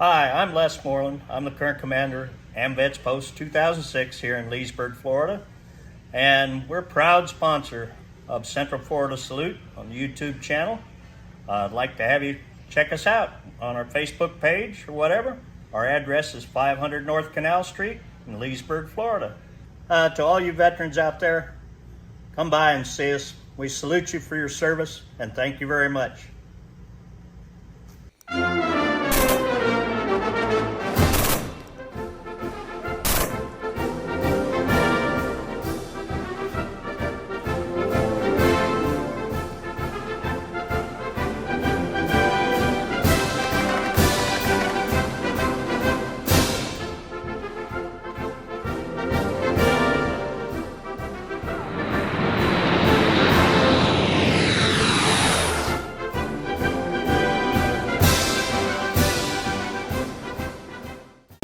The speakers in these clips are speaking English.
Hi, I'm Les Moreland. I'm the current commander, AMVETS Post 2006 here in Leesburg, Florida. And we're a proud sponsor of Central Florida Salute on the YouTube channel. I'd like to have you check us out on our Facebook page or whatever. Our address is 500 North Canal Street in Leesburg, Florida. To all you veterans out there, come by and see us. We salute you for your service and thank you very much.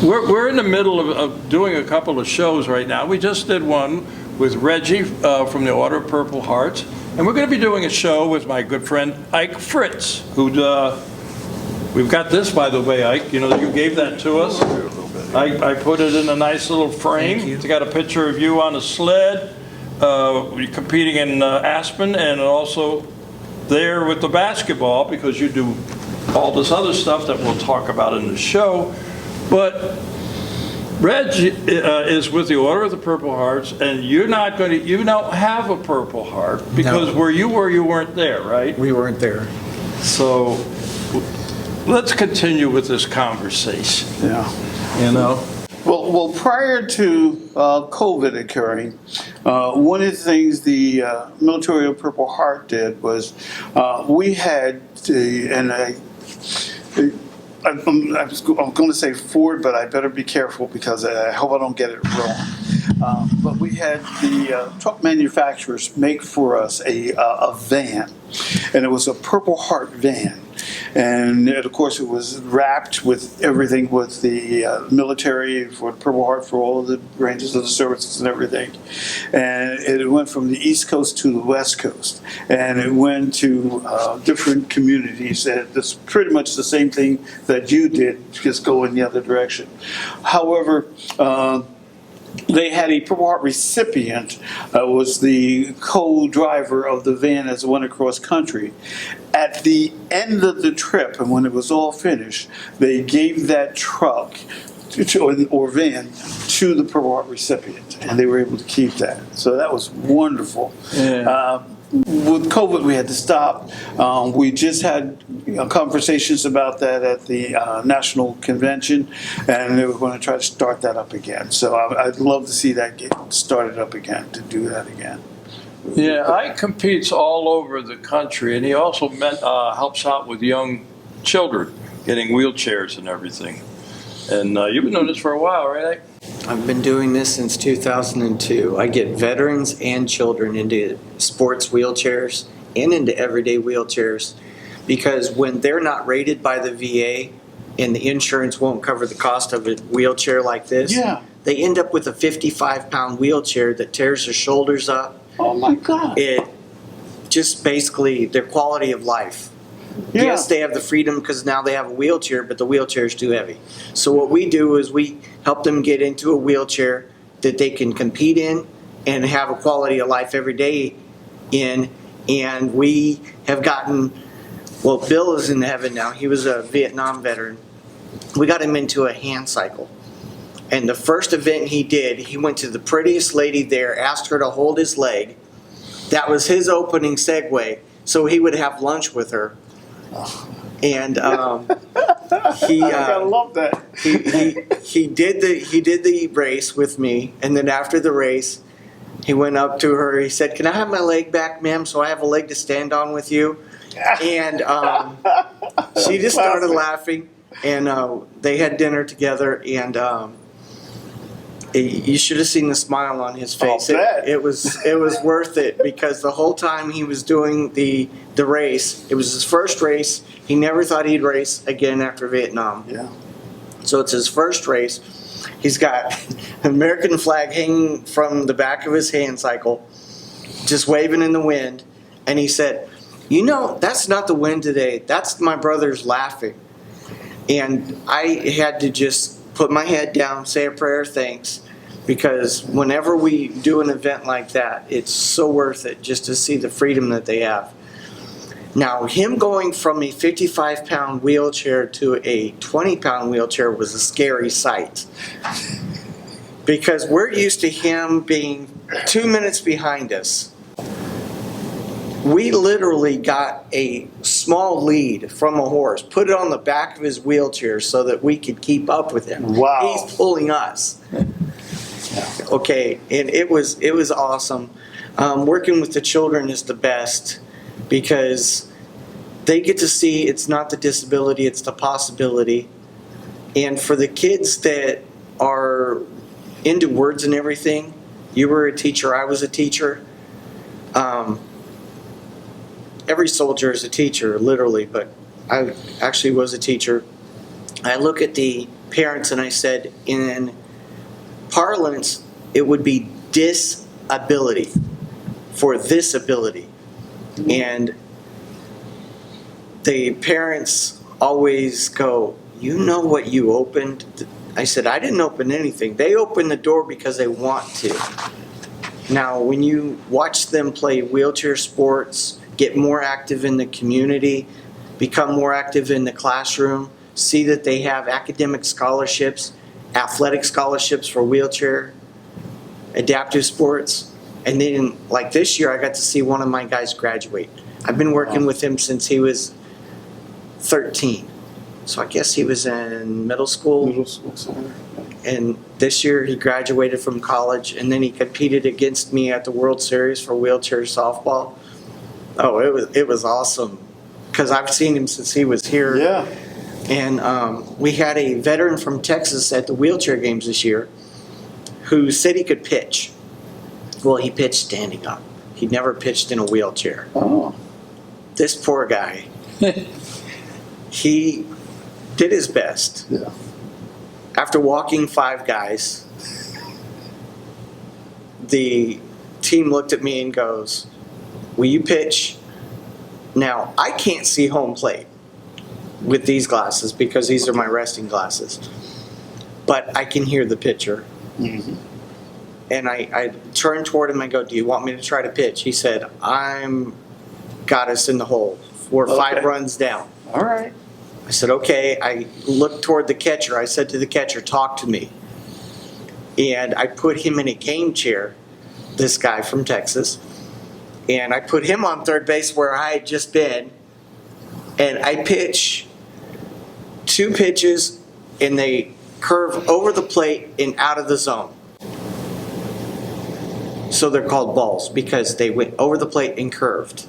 We're in the middle of doing a couple of shows right now. We just did one with Reggie from the Order of Purple Hearts, and we're going to be doing a show with my good friend Ike Fritz, who we've got this, by the way, Ike. You know, you gave that to us. I put it in a nice little frame. It's got a picture of you on a sled, competing in Aspen, and also there with the basketball, because you do all this other stuff that we'll talk about in the show. But Reg is with the Order of the Purple Hearts, and you don't have a Purple Heart because No. where you were, you weren't there, right? We weren't there. So let's continue with this conversation. Yeah. You know? Well, prior to COVID occurring, one of the things the military of Purple Heart did was we had, I'm going to say Ford, but I better be careful because I hope I don't get it wrong. But we had the truck manufacturers make for us a van, and it was a Purple Heart van. And of course, it was wrapped with everything with the military for Purple Heart for all of the branches of the services and everything. And it went from the East Coast to the West Coast. And it went to different communities. And it's pretty much the same thing that you did, just go in the other direction. However, they had a Purple Heart recipient, was the co-driver of the van as it went across country. At the end of the trip, and when it was all finished, they gave that truck or van to the Purple Heart recipient, and they were able to keep that. So that was wonderful. Yeah. With COVID, we had to stop. We just had conversations about that at the national convention, and they were going to try to start that up again. So I'd love to see that get started up again, to do that again. Yeah, Ike competes all over the country, and he also helps out with young children, getting wheelchairs and everything. And you've been doing this for a while, right, Ike? I've been doing this since 2002. I get veterans and children into sports wheelchairs and into everyday wheelchairs because when they're not rated by the VA and the insurance won't cover the cost of a wheelchair like this, Yeah. they end up with a 55-pound wheelchair that tears their shoulders up. Oh my God. It just basically their quality of life. Yeah. Yes, they have the freedom because now they have a wheelchair, but the wheelchair is too heavy. So what we do is we help them get into a wheelchair that they can compete in and have a quality of life every day in. And we have gotten, well, Bill is in heaven now. He was a Vietnam veteran. We got him into a hand cycle. And the first event he did, he went to the prettiest lady there, asked her to hold his leg. That was his opening segue. So he would have lunch with her. And he I love that. he did the race with me, and then after the race, he went up to her. He said, "Can I have my leg back, ma'am, so I have a leg to stand on with you?" And she just started laughing, and they had dinner together, and you should have seen the smile on his face. I'll bet. It was worth it because the whole time he was doing the race, it was his first race. He never thought he'd race again after Vietnam. Yeah. So it's his first race. He's got an American flag hanging from the back of his hand cycle, just waving in the wind. And he said, "You know, that's not the wind today. That's my brothers laughing." And I had to just put my head down, say a prayer of thanks, because whenever we do an event like that, it's so worth it just to see the freedom that they have. Now, him going from a 55-pound wheelchair to a 20-pound wheelchair was a scary sight. Because we're used to him being 2 minutes behind us. We literally got a small lead from a horse, put it on the back of his wheelchair so that we could keep up with him. Wow. He's pulling us. Okay, and it was awesome. Working with the children is the best because they get to see it's not the disability, it's the possibility. And for the kids that are into words and everything, you were a teacher, I was a teacher. Every soldier is a teacher, literally, but I actually was a teacher. I look at the parents and I said, in parlance, it would be disability for this ability. And the parents always go, you know what you opened? I said, I didn't open anything. They opened the door because they want to. Now, when you watch them play wheelchair sports, get more active in the community, become more active in the classroom, see that they have academic scholarships, athletic scholarships for wheelchair, adaptive sports. And then, like this year, I got to see one of my guys graduate. I've been working with him since he was 13. So I guess he was in middle school. Middle school center. And this year he graduated from college, and then he competed against me at the World Series for wheelchair softball. Oh, it was awesome because I've seen him since he was here. Yeah. And we had a veteran from Texas at the wheelchair games this year who said he could pitch. Well, he pitched standing up. He never pitched in a wheelchair. Oh. This poor guy, he did his best. Yeah. After walking 5 guys, the team looked at me and goes, will you pitch? Now, I can't see home plate with these glasses because these are my resting glasses. But I can hear the pitcher. Mm-hmm. And I turned toward him and go, do you want me to try to pitch? He said, I'm got us in the hole. We're 5 runs down. All right. I said, okay. I looked toward the catcher. I said to the catcher, talk to me. And I put him in a game chair, this guy from Texas. And I put him on third base where I had just been. And I pitch 2 pitches, and they curve over the plate and out of the zone. So they're called balls because they went over the plate and curved.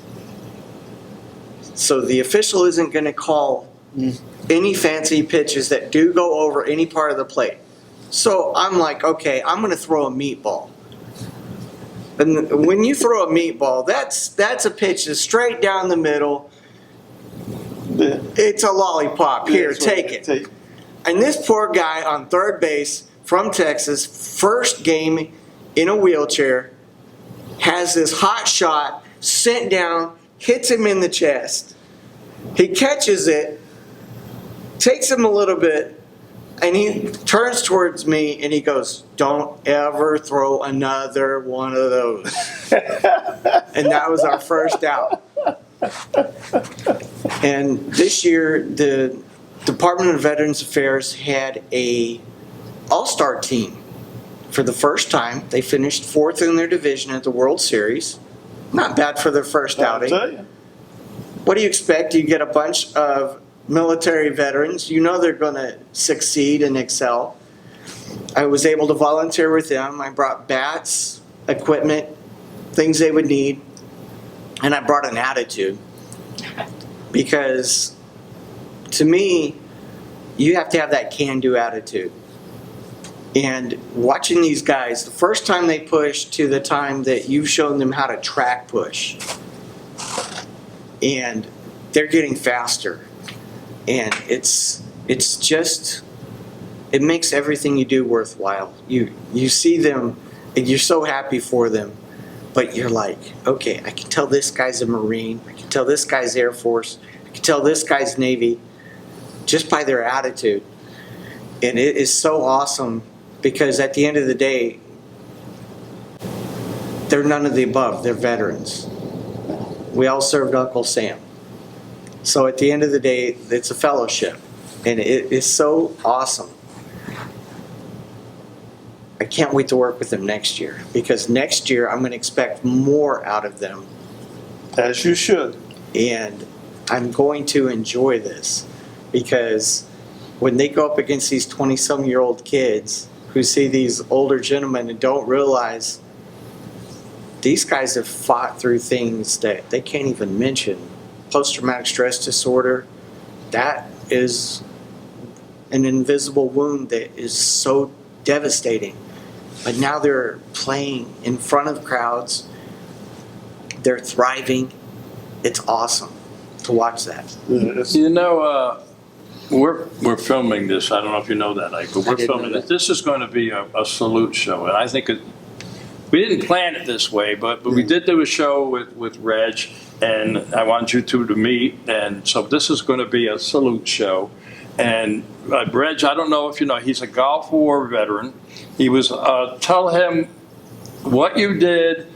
So the official isn't going to call any fancy pitches that do go over any part of the plate. So I'm like, okay, I'm going to throw a meatball. And when you throw a meatball, that's a pitch that's straight down the middle. It's a lollipop. Here, take it. And this poor guy on third base from Texas, first game in a wheelchair, has this hot shot sent down, hits him in the chest. He catches it, takes him a little bit, and he turns towards me and he goes, don't ever throw another one of those. And that was our first out. And this year, the Department of Veterans Affairs had a all-star team. For the first time, they finished 4th in their division at the World Series. Not bad for their first outing. I'll tell you. What do you expect? You get a bunch of military veterans. You know they're going to succeed and excel. I was able to volunteer with them. I brought bats, equipment, things they would need, and I brought an attitude. Because to me, you have to have that can-do attitude. And watching these guys, the first time they push to the time that you've shown them how to track push, and they're getting faster. And it's just, it makes everything you do worthwhile. You see them, and you're so happy for them, but you're like, okay, I can tell this guy's a Marine, I can tell this guy's Air Force, I can tell this guy's Navy. just by their attitude. And it is so awesome because at the end of the day, they're none of the above. They're veterans. We all served Uncle Sam. So at the end of the day, it's a fellowship. And it is so awesome. I can't wait to work with them next year because next year I'm going to expect more out of them. As you should. And I'm going to enjoy this because when they go up against these 20-some-year-old kids who see these older gentlemen and don't realize these guys have fought through things that they can't even mention. Post-traumatic stress disorder, that is an invisible wound that is so devastating. But now they're playing in front of crowds. They're thriving. It's awesome to watch that. You know, we're filming this. I don't know if you know that, Ike, but we're didn't know filming that. it. This is going to be a salute show, and I think we didn't plan it this way, but we did do a show with Reg, and I want you two to meet, and so this is going to be a salute show. And Reg, I don't know if you know, he's a Gulf War veteran. He was, tell him what you did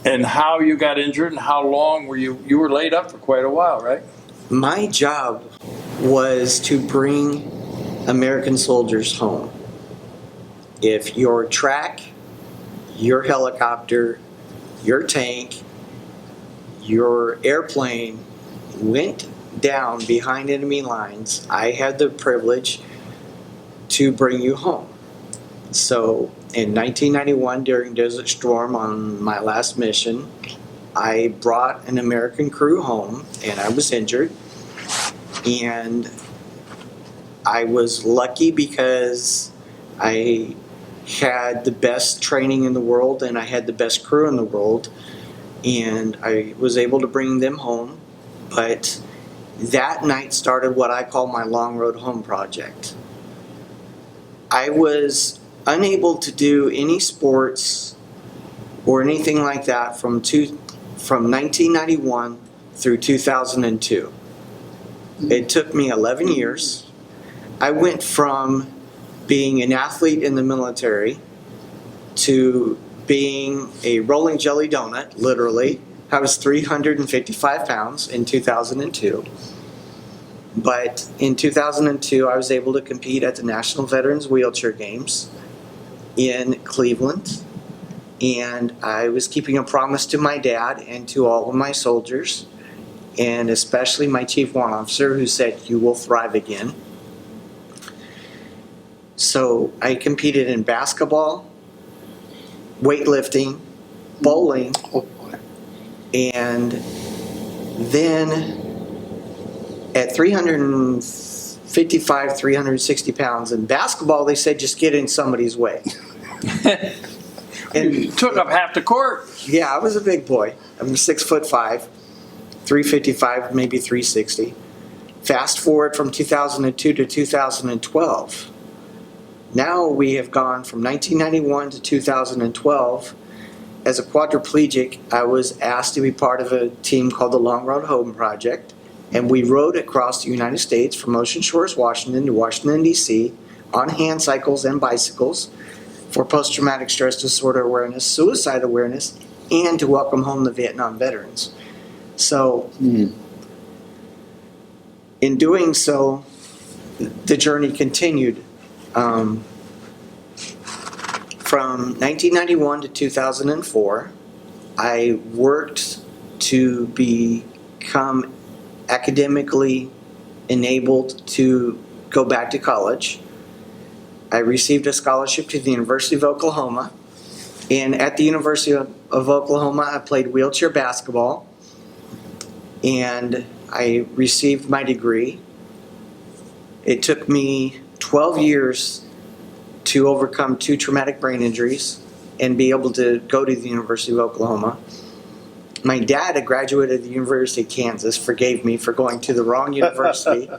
and how you got injured and how long were you were laid up for quite a while, right? My job was to bring American soldiers home. If your track, your helicopter, your tank, your airplane went down behind enemy lines, I had the privilege to bring you home. So in 1991, during Desert Storm on my last mission, I brought an American crew home and I was injured. And I was lucky because I had the best training in the world and I had the best crew in the world. And I was able to bring them home. But that night started what I call my Long Road Home project. I was unable to do any sports or anything like that from 1991 through 2002. It took me 11 years. I went from being an athlete in the military to being a rolling jelly donut, literally. I was 355 pounds in 2002. But in 2002, I was able to compete at the National Veterans Wheelchair Games in Cleveland. And I was keeping a promise to my dad and to all of my soldiers, and especially my Chief Warrant Officer, who said, "You will thrive again." So I competed in basketball, weightlifting, bowling, and then at 355, 360 pounds in basketball, they said just get in somebody's way. You took up half the court. Yeah, I was a big boy. I'm 6'5", 355, maybe 360. Fast forward from 2002 to 2012. Now we have gone from 1991 to 2012. As a quadriplegic, I was asked to be part of a team called the Long Road Home Project, and we rode across the United States from Ocean Shores, Washington to Washington, D.C. on hand cycles and bicycles for post-traumatic stress disorder awareness, suicide awareness, and to welcome home the Vietnam veterans. So, in doing so, the journey continued. From 1991 to 2004, I worked to become academically enabled to go back to college. I received a scholarship to the University of Oklahoma, and at the University of Oklahoma, I played wheelchair basketball, and I received my degree. It took me 12 years to overcome 2 traumatic brain injuries and be able to go to the University of Oklahoma. My dad, a graduate of the University of Kansas, forgave me for going to the wrong university.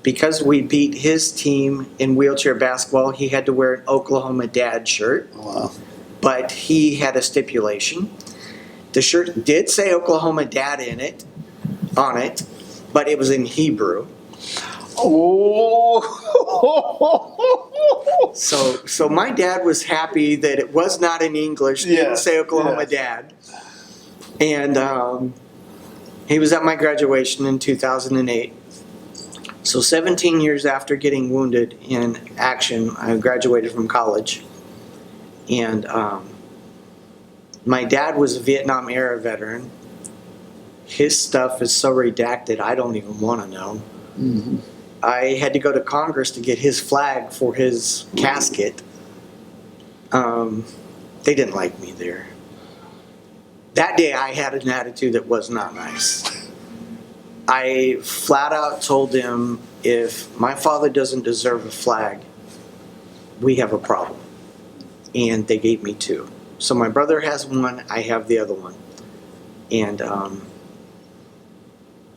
Because we beat his team in wheelchair basketball, he had to wear an Oklahoma Dad shirt. Wow. But he had a stipulation. The shirt did say Oklahoma Dad on it, but it was in Hebrew. Oh. So my dad was happy that it was not in English. Didn't Yes, say Oklahoma yes. Dad. And he was at my graduation in 2008. So 17 years after getting wounded in action, I graduated from college. And my dad was a Vietnam era veteran. His stuff is so redacted, I don't even want to know. Mm-hmm. I had to go to Congress to get his flag for his casket. They didn't like me there. That day I had an attitude that was not nice. I flat out told them, if my father doesn't deserve a flag, we have a problem. And they gave me two. So my brother has one, I have the other one. And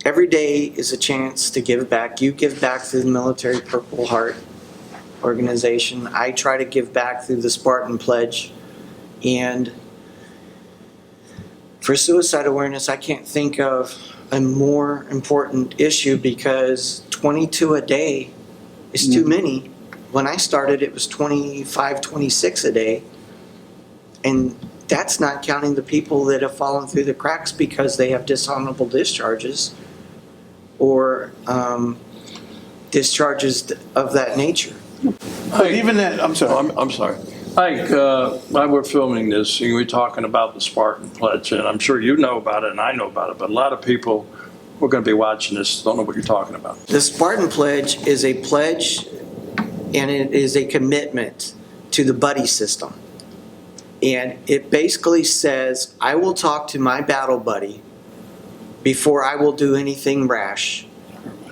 every day is a chance to give back. You give back through the Military Purple Heart organization. I try to give back through the Spartan Pledge. And for suicide awareness, I can't think of a more important issue, because 22 a day is too many. When I started, it was 25, 26 a day. And that's not counting the people that have fallen through the cracks because they have dishonorable discharges or discharges of that nature. But even that, I'm sorry. I'm sorry. Ike, while we're filming this, you were talking about the Spartan Pledge, and I'm sure you know about it and I know about it, but a lot of people who are going to be watching this don't know what you're talking about. The Spartan Pledge is a pledge, and it is a commitment to the buddy system. And it basically says, I will talk to my battle buddy before I will do anything rash,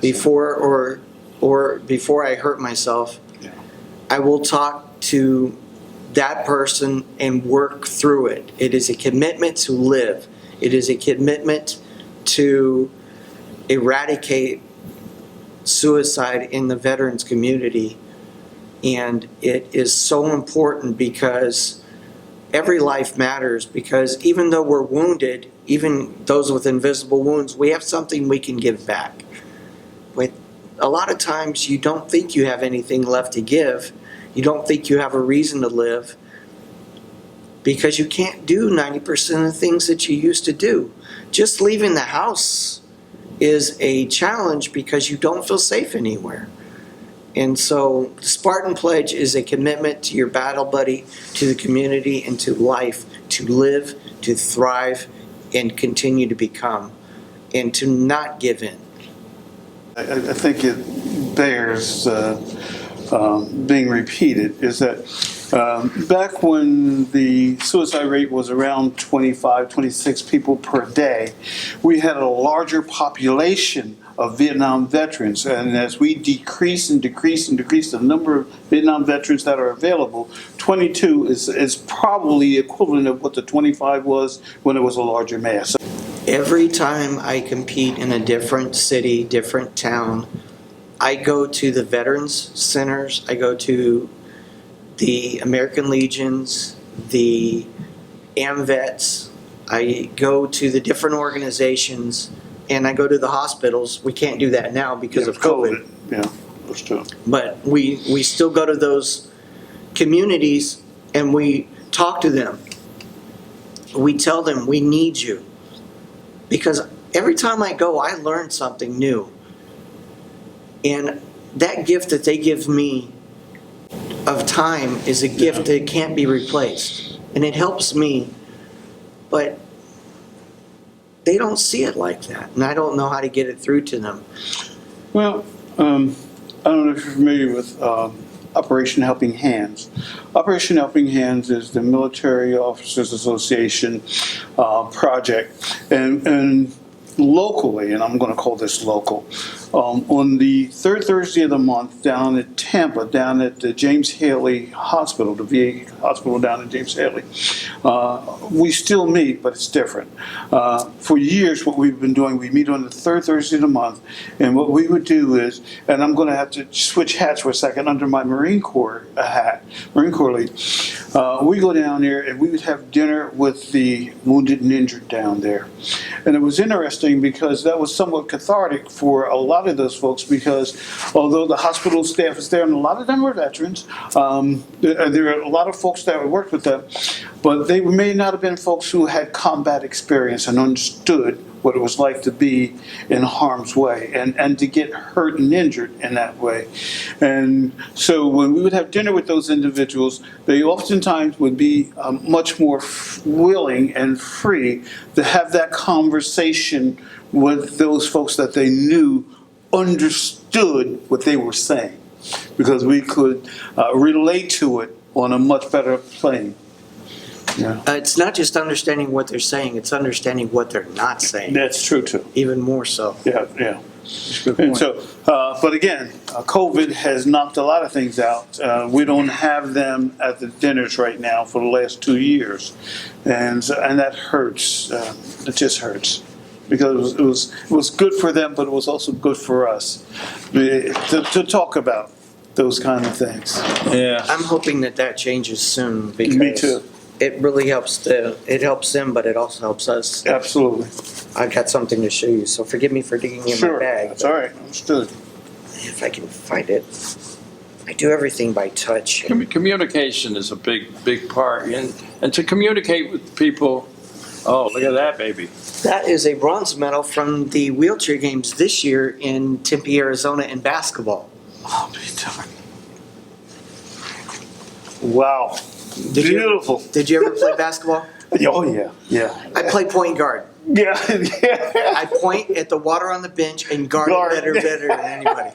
before I hurt myself. I will talk to that person and work through it. It is a commitment to live. It is a commitment to eradicate suicide in the veterans community. And it is so important because every life matters, because even though we're wounded, even those with invisible wounds, we have something we can give back. But a lot of times you don't think you have anything left to give. You don't think you have a reason to live because you can't do 90% of the things that you used to do. Just leaving the house is a challenge because you don't feel safe anywhere. And so the Spartan Pledge is a commitment to your battle buddy, to the community, and to life, to live, to thrive, and continue to become, and to not give in. I think it bears being repeated, is that back when the suicide rate was around 25, 26 people per day, we had a larger population of Vietnam veterans. And as we decrease and decrease and decrease the number of Vietnam veterans that are available, 22 is probably equivalent of what the 25 was when it was a larger mass. Every time I compete in a different city, different town, I go to the veterans centers, I go to the American Legions, the AMVETS, I go to the different organizations, and I go to the hospitals. We can't do that now because of COVID. Yeah, that's true. But we still go to those communities and we talk to them. We tell them we need you. Because every time I go, I learn something new. And that gift that they give me of time is a gift that can't be replaced. And it helps me. But they don't see it like that. And I don't know how to get it through to them. Well, I don't know if you're familiar with Operation Helping Hands. Operation Helping Hands is the Military Officers Association project. And locally, and I'm going to call this local, on the third Thursday of the month down at Tampa, down at the James Haley Hospital, the VA hospital down at James Haley, we still meet, but it's different. For years, what we've been doing, we meet on the third Thursday of the month, and what we would do is, and I'm going to have to switch hats for a second under my Marine Corps hat, Marine Corps lead. We go down there and we would have dinner with the wounded and injured down there. And it was interesting interesting because that was somewhat cathartic for a lot of those folks because although the hospital staff is there and a lot of them were veterans, there are a lot of folks that worked with them, but they may not have been folks who had combat experience and understood what it was like to be in harm's way and to get hurt and injured in that way. And so when we would have dinner with those individuals, they oftentimes would be much more willing and free to have that conversation with those folks that they knew understood what they were saying, because we could relate to it on a much better plane. Yeah. It's not just understanding what they're saying, it's understanding what they're not saying, That's true too. even more so. Yeah, yeah. And so, but again, COVID has knocked a lot of things out. We don't have them at the dinners right now for the last 2 years, and that hurts. It just hurts because it was good for them, but it was also good for us to talk about those kind of things. Yeah. I'm hoping that changes soon because Me too. it really helps them, but it also helps us. Absolutely. I've got something to show you, so forgive me for digging in my Sure. bag. That's all right. Understood. If I can find it. I do everything by touch. Communication is a big part, and to communicate with people. Oh, look at that, baby! That is a bronze medal from the wheelchair games this year in Tempe, Arizona in basketball. Oh, big time. Wow. Did you- Beautiful. Did you ever play basketball? Oh, yeah. Yeah. I play point guard. Yeah. Yeah. I point at the water on the bench and guard Guard. it better than anybody.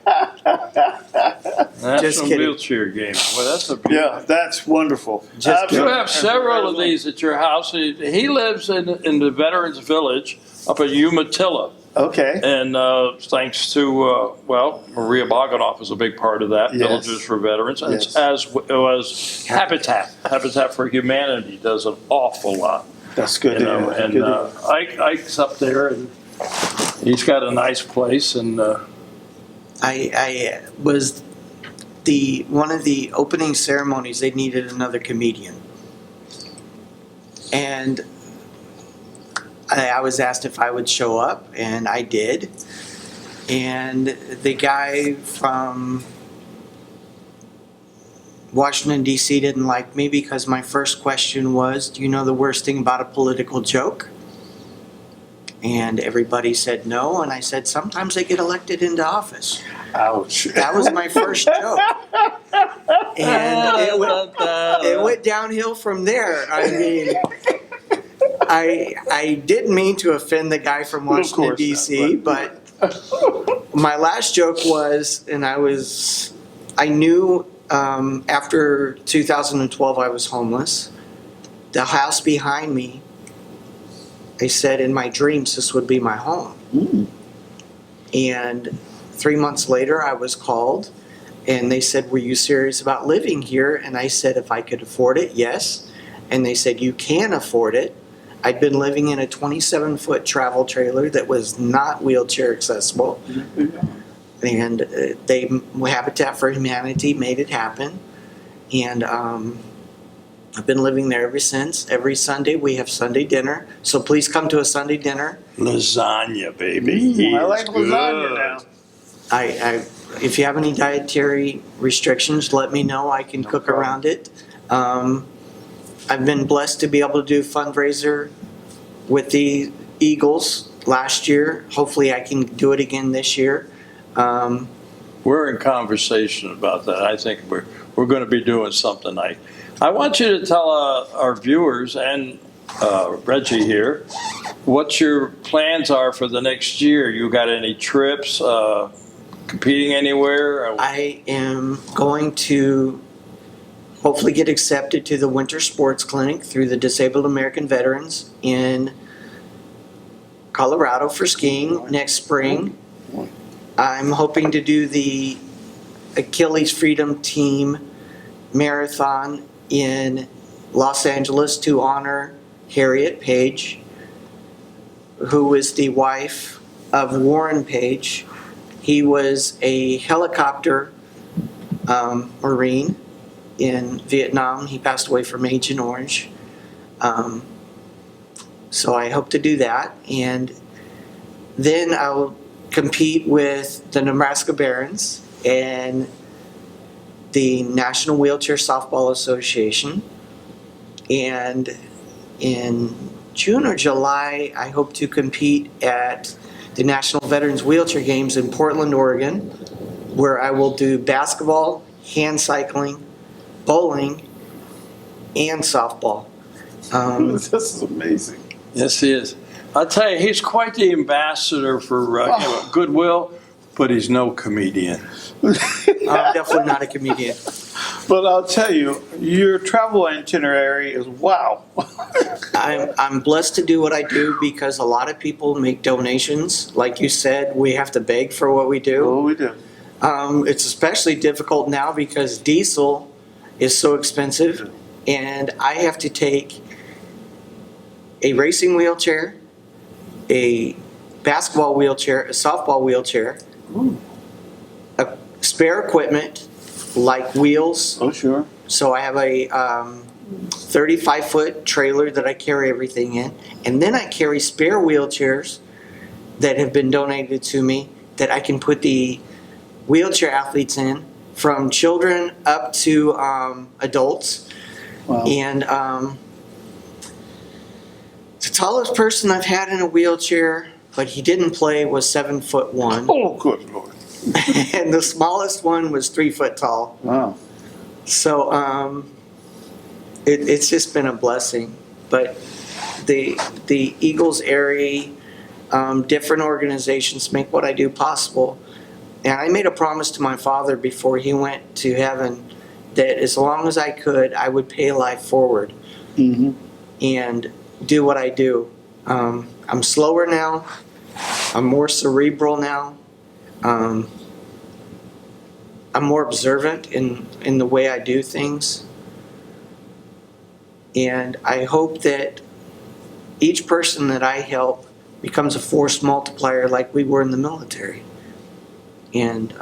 That's Just a kidding. wheelchair game. Well, that's a beautiful. Yeah, that's wonderful. Just You Absolutely. have several of these at your house. He lives in the Veterans Village up at Umatilla. Okay. And thanks to, Maria Boganoff is a big part of that, Yes. Villages for Veterans, and Yes. as was Habitat. Habitat for Humanity does an awful lot. That's good. You know, to hear. and Good to hear. Ike's up there, and he's got a nice place, and I was one of the opening ceremonies. They needed another comedian, and I was asked if I would show up, and I did. And the guy from Washington, D.C. didn't like me because my first question was, do you know the worst thing about a political joke? And everybody said no, and I said, sometimes they get elected into office. Ouch. That was my first joke. And it went downhill from there. I mean, I didn't mean to offend the guy from Washington, course not, D.C., but my last joke was, and I knew after 2012 I was homeless. The house behind me, I said in my dreams this would be my home. And 3 months later I was called and they said, were you serious about living here? And I said, if I could afford it, yes. And they said, you can afford it. I'd been living in a 27-foot travel trailer that was not wheelchair accessible. And Habitat for Humanity made it happen. And I've been living there ever since. Every Sunday we have Sunday dinner. So please come to a Sunday dinner. lasagna, baby. I like It's lasagna good. now. If you have any dietary restrictions, let me know. I can cook problem. around it. I've been blessed to be able to do fundraiser with the Eagles last year. Hopefully I can do it again this year. We're in conversation about that. I think we're going to be doing something. I want you to tell our viewers and Reggie here what your plans are for the next year. You got any trips, competing anywhere? I am going to hopefully get accepted to the Winter Sports Clinic through the Disabled American Veterans in Colorado for skiing next spring. I'm hoping to do the Achilles Freedom Team Marathon in Los Angeles to honor Harriet Page, who is the wife of Warren Page. He was a helicopter Marine in Vietnam. He passed away from Agent Orange. So I hope to do that. And Then I'll compete with the Nebraska Barons and the National Wheelchair Softball Association. And in June or July, I hope to compete at the National Veterans Wheelchair Games in Portland, Oregon, where I will do basketball, hand cycling, bowling, and softball. This is amazing. Yes, he is. I'll tell you, he's quite the ambassador for Goodwill, but he's no comedian. I'm definitely not a comedian. But I'll tell you, your travel itinerary is wow. I'm blessed to do what I do because a lot of people make donations. Like you said, we have to beg for what we do. Oh, we do. It's especially difficult now because diesel is so expensive, and I have to take a racing wheelchair, a basketball wheelchair, a softball wheelchair, a spare equipment like wheels. Oh, sure. So I have a 35-foot trailer that I carry everything in, and then I carry spare wheelchairs that have been donated to me that I can put the wheelchair athletes in, from children up to adults. Wow. And the tallest person I've had in a wheelchair, but he didn't play, was 7'1", Oh, good Lord. and the smallest one was 3 foot tall. Wow. So it's just been a blessing. But the Eagles Airy, different organizations make what I do possible. And I made a promise to my father before he went to heaven that as long as I could, I would pay life forward and do what I do. I'm slower now. I'm more cerebral now. I'm more observant in the way I do things. And I hope that each person that I help becomes a force multiplier like we were in the military. And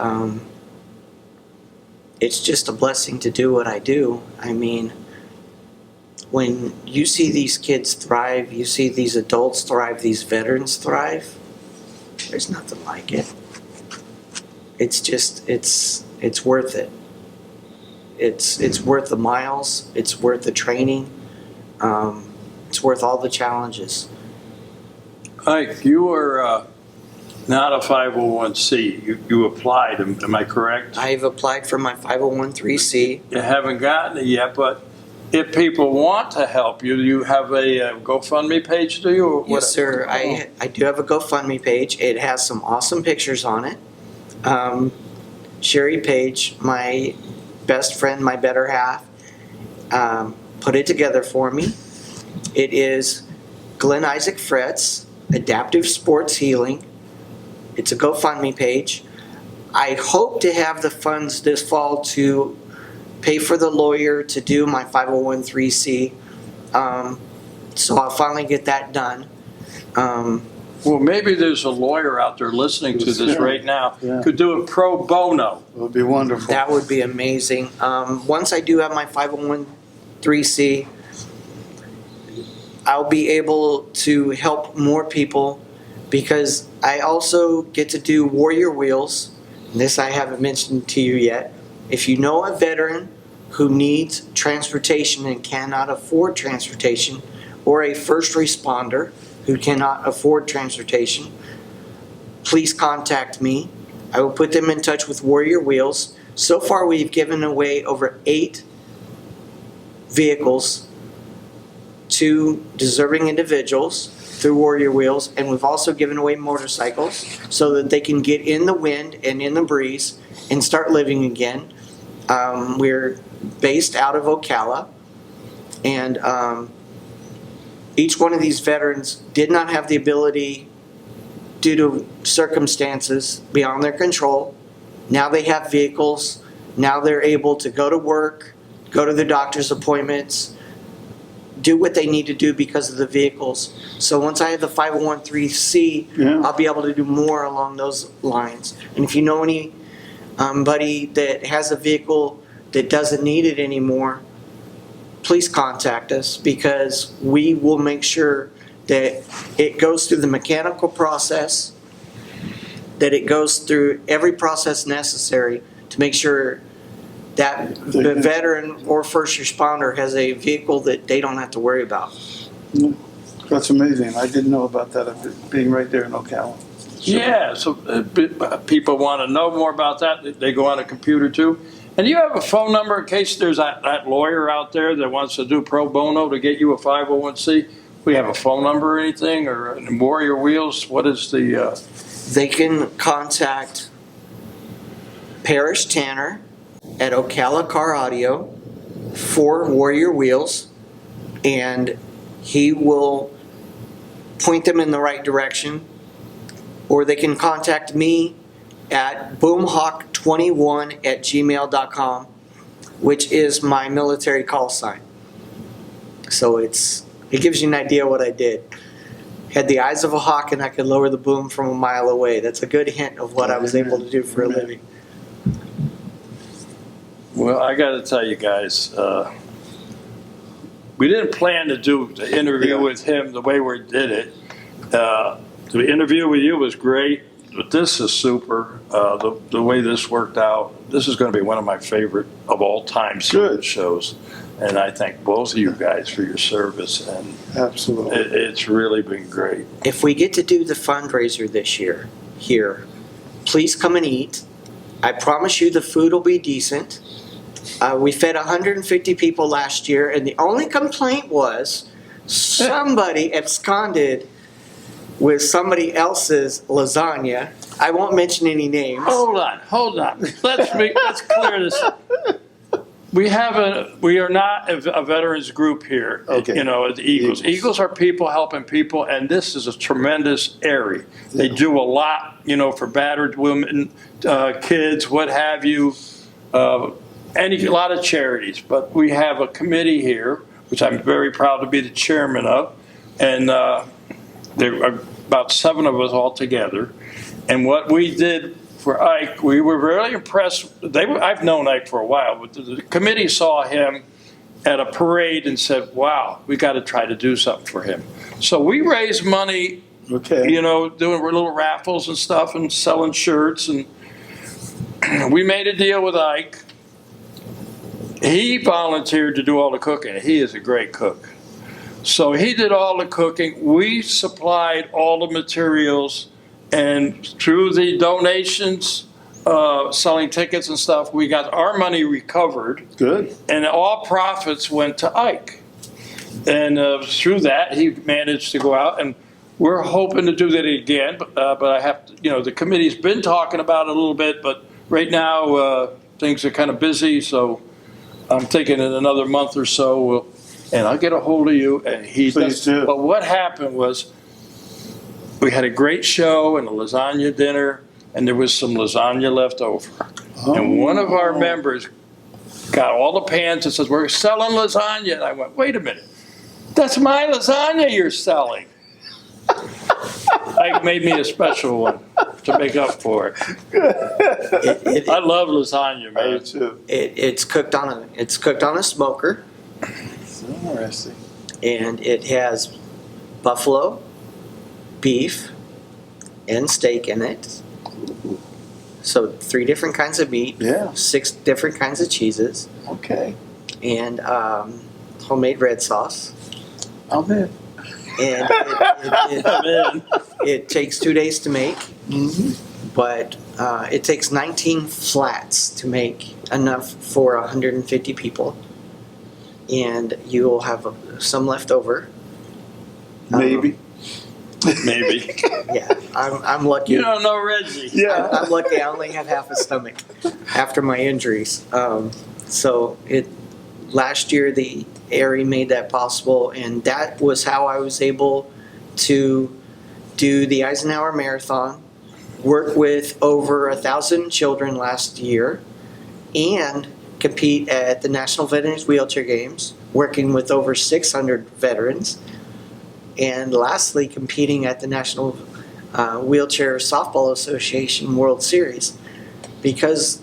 it's just a blessing to do what I do. I mean, when you see these kids thrive, you see these adults thrive, these veterans thrive, there's nothing like it. It's just, it's worth it. It's worth the miles. It's worth the training. It's worth all the challenges. Ike, you are not a 501c. You applied, am I correct? I've applied for my 501(c). You haven't gotten it yet, but if people want to help you, you have a GoFundMe page, do you? Or what? Yes, sir. I do have a GoFundMe page. It has some awesome pictures on it. Sherry Page, my best friend, my better half, put it together for me. It is Glenn Isaac Fretz, Adaptive Sports Healing. It's a GoFundMe page. I hope to have the funds this fall to pay for the lawyer to do my 501(c). So I'll finally get that done. Well, maybe there's a lawyer out there listening to this right now. Yeah. Could do it pro bono. It would be wonderful. That would be amazing. Once I do have my 501(c), I'll be able to help more people because I also get to do Warrior Wheels. This I haven't mentioned to you yet. If you know a veteran who needs transportation and cannot afford transportation, or a first responder who cannot afford transportation, please contact me. I will put them in touch with Warrior Wheels. So far, we've given away over 8 vehicles to deserving individuals through Warrior Wheels, and we've also given away motorcycles so that they can get in the wind and in the breeze and start living again. We're based out of Ocala, and each one of these veterans did not have the ability, due to circumstances beyond their control. Now they have vehicles. Now they're able to go to work, go to their doctor's appointments, do what they need to do because of the vehicles. So once I have the 501(c), Yeah. I'll be able to do more along those lines. And if you know anybody that has a vehicle that doesn't need it anymore, please contact us because we will make sure that it goes through the mechanical process that it goes through every process necessary to make sure that the veteran or first responder has a vehicle that they don't have to worry about. That's amazing. I didn't know about that, being right there in Ocala. Yeah, so people want to know more about that. They go on a computer too. And do you have a phone number in case there's that lawyer out there that wants to do pro bono to get you a 501c? We have a phone number or anything, or Warrior Wheels? What is the? They can contact Parrish Tanner at Ocala Car Audio for Warrior Wheels, and he will point them in the right direction. Or they can contact me at boomhawk21@gmail.com, which is my military call sign. So it gives you an idea what I did. Had the eyes of a hawk and I could lower the boom from a mile away. That's a good hint of what I was able to do for a living. Well, I got to tell you guys, we didn't plan to do the interview with him the way we did it. The interview with you was great, but this is super. The way this worked out, this is going to be one of my favorite of all time shows. And I thank both of you guys for your service. And Absolutely. it's really been great. If we get to do the fundraiser this year here, please come and eat. I promise you the food will be decent. We fed 150 people last year, and the only complaint was somebody absconded with somebody else's lasagna. I won't mention any names. Hold on. Let's clear this up. We are not a veterans group here, Okay. at the Eagles. Eagles. Eagles are people helping people, and this is a tremendous area. They do a lot, for battered women, kids, what have you, a lot of charities. But we have a committee here, which I'm very proud to be the chairman of, and there are about 7 of us all together. And what we did for Ike, we were really impressed. I've known Ike for a while, but the committee saw him at a parade and said, wow, we got to try to do something for him. So we raised money, Okay. doing little raffles and stuff and selling shirts. And we made a deal with Ike. He volunteered to do all the cooking. He is a great cook. So he did all the cooking. We supplied all the materials, and through the donations, selling tickets and stuff, we got our money recovered, Good. and all profits went to Ike. And through that, he managed to go out, and we're hoping to do that again. But I have to, the committee's been talking about it a little bit, but right now things are kind of busy, so I'm thinking in another month or so and I'll get a hold of you, and he Please do. But what happened was we had a great show and a lasagna dinner, and there was some lasagna left over. And one of our members got all the pans and says, we're selling lasagna. And I went, wait a minute, that's my lasagna you're selling. Ike made me a special one to make up for it. I love lasagna, I man. do too. It's cooked on a smoker, It's interesting. and it has buffalo, beef, and steak in it. So 3 different kinds of meat, Yeah. 6 different kinds of cheeses, Okay. and homemade red sauce. I'm in. And it takes 2 days to make, but it takes 19 flats to make enough for 150 people, and you will have some left over. Maybe. Maybe. Yeah, I'm lucky. You don't know Reggie. Yeah. I'm lucky. I only have half a stomach after my injuries. So last year the ARI made that possible, and that was how I was able to do the Eisenhower Marathon, work with over 1,000 children last year, and compete at the National Veterans Wheelchair Games, working with over 600 veterans, and lastly competing at the National Wheelchair Softball Association World Series. Because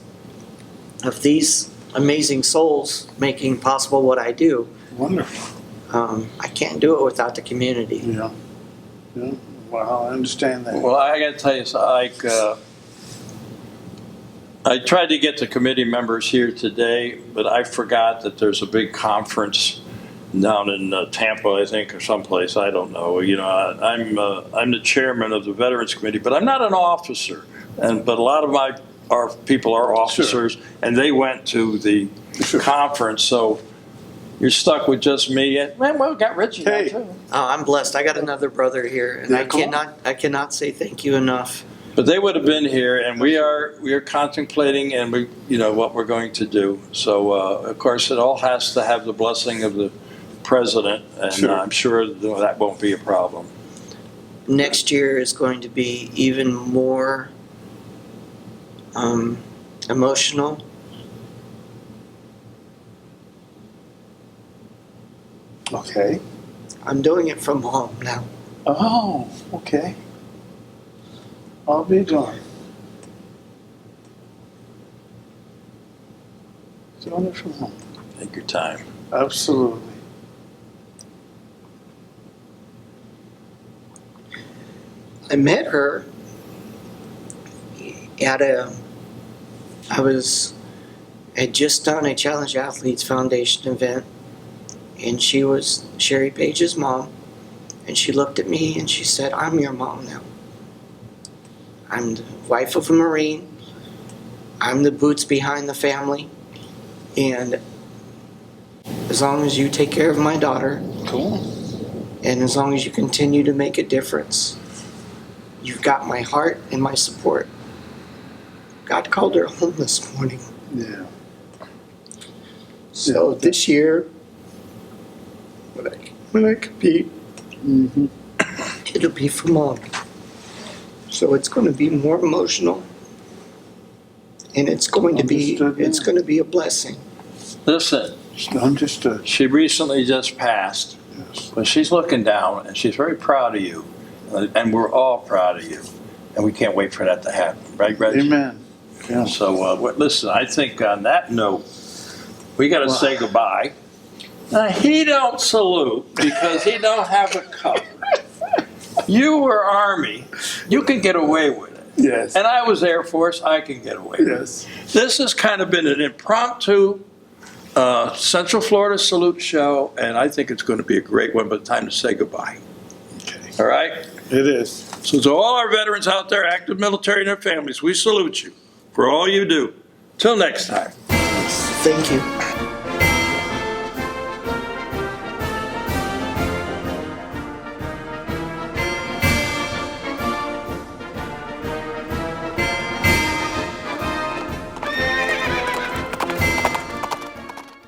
of these amazing souls making possible what I do, Wonderful. I can't do it without the community. Yeah. Yeah. Wow, I understand that. Well, I got to tell you, Ike, I tried to get the committee members here today, but I forgot that there's a big conference down in Tampa, I think, or someplace. I don't know. You know, I'm the chairman of the Veterans Committee, but I'm not an officer. But a lot of our people are officers, and they went to the conference. So you're stuck with just me. And well, we got Richie now Hey. too. Oh, I'm blessed. I got another brother here, and Yeah, I come on. cannot say thank you enough. But they would have been here, and we are contemplating, and what we're going to do. So of course, it all has to have the blessing of the president, and Sure. I'm sure that won't be a problem. Next year is going to be even more emotional. Okay. I'm doing it from home now. Oh, okay. I'll be darned. Doing it from home. Take your time. Absolutely. I met her at had just done a Challenge Athletes Foundation event, and she was Sherry Page's mom, and she looked at me and she said, "I'm your mom now. I'm the wife of a Marine. I'm the boots behind the family, and as long as you take care of my daughter, Cool. and as long as you continue to make a difference, you've got my heart and my support." God called her home this morning. Yeah. So this year, when I compete, Mm-hmm. it'll be for mom. So it's going to be more emotional, and it's going to be a blessing. Listen, Understood. she recently just passed, Yes. but she's looking down, and she's very proud of you, and we're all proud of you, and we can't wait for that to happen, right, Reggie? Amen. Yeah. So, listen, I think on that note, we got to say goodbye. He don't salute because he don't have a cup. You were Army. You can get away with it. Yes. And I was Air Force. I can get away with it. Yes. This has kind of been an impromptu Central Florida Salute show, and I think it's going to be a great one, but time to say goodbye. Okay. All right? It is. So to all our veterans out there, active military and their families, we salute you for all you do. Till next time. Thank you.